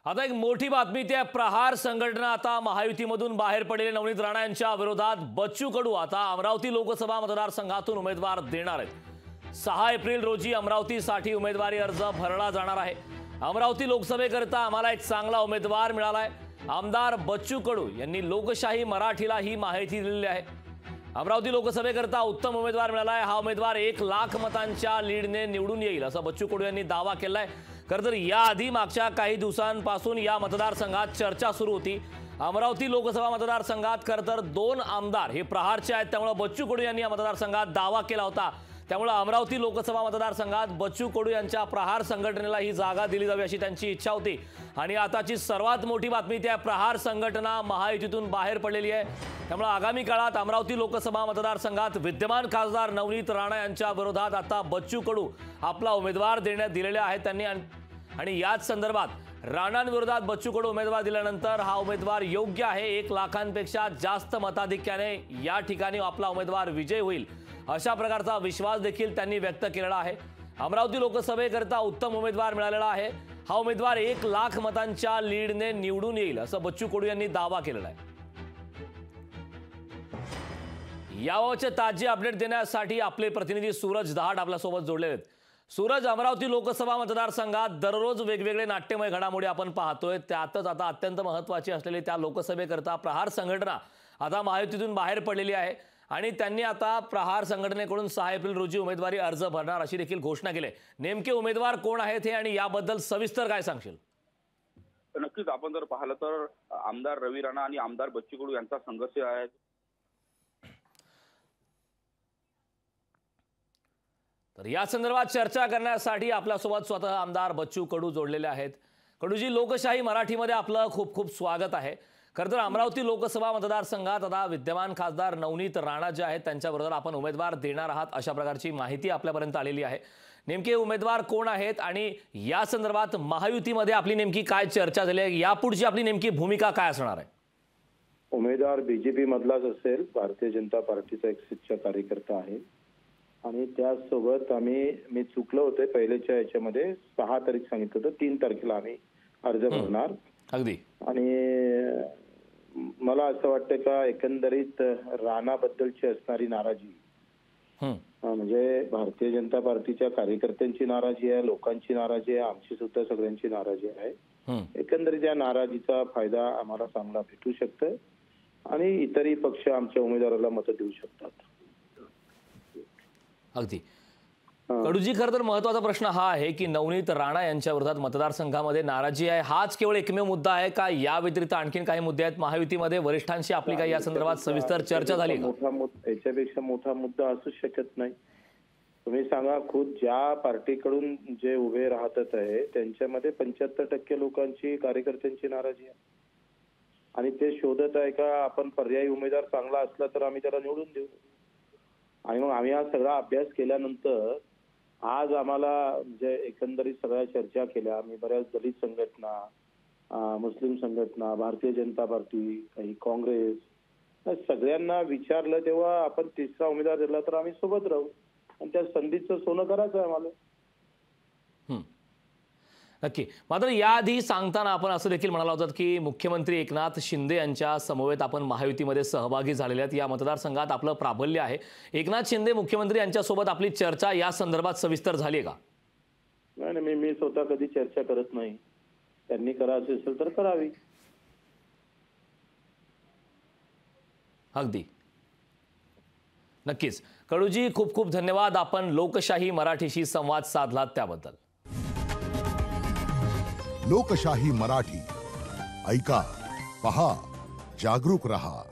आता एक मोठी बातमी त्या प्रहार संघटना आता महायुतीमधून बाहेर पडलेले नवनीत राणा यांच्या विरोधात बच्चू कडू आता अमरावती लोकसभा मतदारसंघातून उमेदवार देणार आहेत। 6 एप्रिल रोजी अमरावतीसाठी उमेदवारी अर्ज भरला जाणार आहे। अमरावती लोकसभेकरता आम्हाला एक चांगला उमेदवार मिळालाय। आमदार बच्चू कडू यांनी लोकशाही मराठीला ही माहिती दिलेली आहे। अमरावती लोकसभेकरता उत्तम उमेदवार मिळालाय। हा उमेदवार 1 लाख मतांच्या लीडने निवडून येईल असं बच्चू कडू यांनी दावा केलाय। खरं तर याआधी मागच्या काही दिवसांपासून या मतदारसंघात चर्चा सुरू होती। अमरावती लोकसभा मतदारसंघात खरं तर 2 आमदार हे प्रहारचे आहेत, त्यामुळे बच्चू कडू यांनी या मतदारसंघात दावा केला होता। त्यामुळे अमरावती लोकसभा मतदारसंघात बच्चू कडू यांच्या प्रहार संघटनेला ही जागा दिली जावी अशी त्यांची इच्छा होती। आणि आताची सर्वात मोठी बातमी त्या प्रहार संघटना महायुतीतून बाहेर पडलेली आहे। त्यामुळे आगामी काळात अमरावती लोकसभा मतदारसंघात विद्यमान खासदार नवनीत राणा यांच्या विरोधात आता बच्चू कडू आपला उमेदवार देण्यात दिलेले आहेत त्यांनी। आणि याच संदर्भात राणांविरोधात बच्चू कडू उमेदवार दिल्यानंतर हा उमेदवार योग्य आहे, 1 लाखांपेक्षा जास्त मताधिक्याने या ठिकाणी आपला उमेदवार विजय होईल अशा प्रकारचा विश्वास देखील त्यांनी व्यक्त केलेला आहे। अमरावती लोकसभेकरता उत्तम उमेदवार मिळालेला आहे। हा उमेदवार 1 लाख मतांच्या लीडने निवडून येईल असं बच्चू कडू यांनी दावा केलेला आहे। याबाबतचे ताजे अपडेट देण्यासाठी आपले प्रतिनिधी सूरज दहाट आपल्यासोबत जोडलेले आहेत। सूरज, अमरावती लोकसभा मतदारसंघात दररोज वेगवेगळे नाट्यमय घडामोडी आपण पाहतोय, त्यातच आता अत्यंत महत्त्वाची असलेली त्या लोकसभेकरता प्रहार संघटना आता महायुतीतून बाहेर पडलेली आहे आणि त्यांनी आता प्रहार संघटनेकडून 6 एप्रिल रोजी उमेदवारी अर्ज भरणार अशी देखील घोषणा केली आहे। नेमके उमेदवार कोण आहेत हे आणि याबद्दल सविस्तर काय सांगशील? नक्कीच आपण जर पाहिलं तर आमदार रवी राणा आणि आमदार बच्चू कडू यांचा संघर्ष आहे। तर या संदर्भात चर्चा करण्यासाठी आपल्यासोबत स्वतः आमदार बच्चू कडू जोडलेले आहेत। कडूजी, लोकशाही मराठीमध्ये आपलं खूप खूप स्वागत आहे। खरं तर अमरावती लोकसभा मतदारसंघात आता विद्यमान खासदार नवनीत राणा जे आहेत त्यांच्याबरोबर आपण उमेदवार देणार आहात अशा प्रकारची माहिती आपल्यापर्यंत आलेली आहे। नेमके उमेदवार कोण आहेत आणि या संदर्भात महायुतीमध्ये आपली नेमकी काय चर्चा झाली आहे, यापुढची आपली नेमकी भूमिका काय असणार आहे? उमेदवार बीजेपी मधलाच असेल, भारतीय जनता पार्टीचा एक सच्चा कार्यकर्ता आहे आणि त्यासोबत मी चुकलो होते पहिल्याच्या याच्यामध्ये 6 तारीख सांगितलं होतं, 3 तारखेला आम्ही अर्ज भरणार। अगदी। आणि मला असं वाटतं का एकंदरीत राणाबद्दलची असणारी नाराजी म्हणजे भारतीय जनता पार्टीच्या कार्यकर्त्यांची नाराजी आहे, लोकांची नाराजी आहे, आमची सुद्धा सगळ्यांची नाराजी आहे। एकंदरीत या नाराजीचा फायदा आम्हाला चांगला भेटू शकतो आणि इतरही पक्ष आमच्या उमेदवाराला मतं देऊ शकतात। अगदी। कडूजी, खरं तर महत्त्वाचा प्रश्न हा आहे की नवनीत राणा यांच्या विरोधात मतदारसंघामध्ये नाराजी आहे, हाच केवळ एकमेव मुद्दा आहे का या व्यतिरिक्त आणखीन काही मुद्दे आहेत? महायुतीमध्ये वरिष्ठांशी आपली काही या संदर्भात सविस्तर चर्चा झाली का? याच्यापेक्षा मोठा मुद्दा असू शकत नाही। तुम्ही सांगा, खुद ज्या पार्टीकडून जे उभे राहत आहे त्यांच्यामध्ये 75% लोकांची कार्यकर्त्यांची नाराजी आहे आणि ते शोधत आहे का आपण पर्यायी उमेदवार चांगला असला तर आम्ही त्याला निवडून देऊ। आणि मग आम्ही हा सगळा अभ्यास केल्यानंतर आज आम्हाला म्हणजे एकंदरीत सगळ्या चर्चा केल्या। आम्ही बऱ्याच दलित संघटना, मुस्लिम संघटना, भारतीय जनता पार्टी, काही काँग्रेस सगळ्यांना विचारलं, तेव्हा आपण 3रा उमेदवार दिला तर आम्ही सोबत राहू आणि त्या संधीचं सोनं करायचं आहे आम्हाला। नक्की। मात्र याआधी सांगताना आपण असं देखील म्हणाला होतात की मुख्यमंत्री एकनाथ शिंदे यांच्या समवेत आपण महायुतीमध्ये सहभागी झालेले आहेत, या मतदारसंघात आपलं प्राबल्य आहे। एकनाथ शिंदे मुख्यमंत्री यांच्यासोबत आपली चर्चा या संदर्भात सविस्तर झाली आहे का? नाही, मी स्वतः कधी चर्चा करत नाही, त्यांनी करायचं असेल तर करावी। अगदी, नक्कीच। कडूजी, खूप खूप धन्यवाद, आपण लोकशाही मराठीशी संवाद साधलात त्याबद्दल। लोकशाही मराठी ऐका, पहा, जागरूक रहा।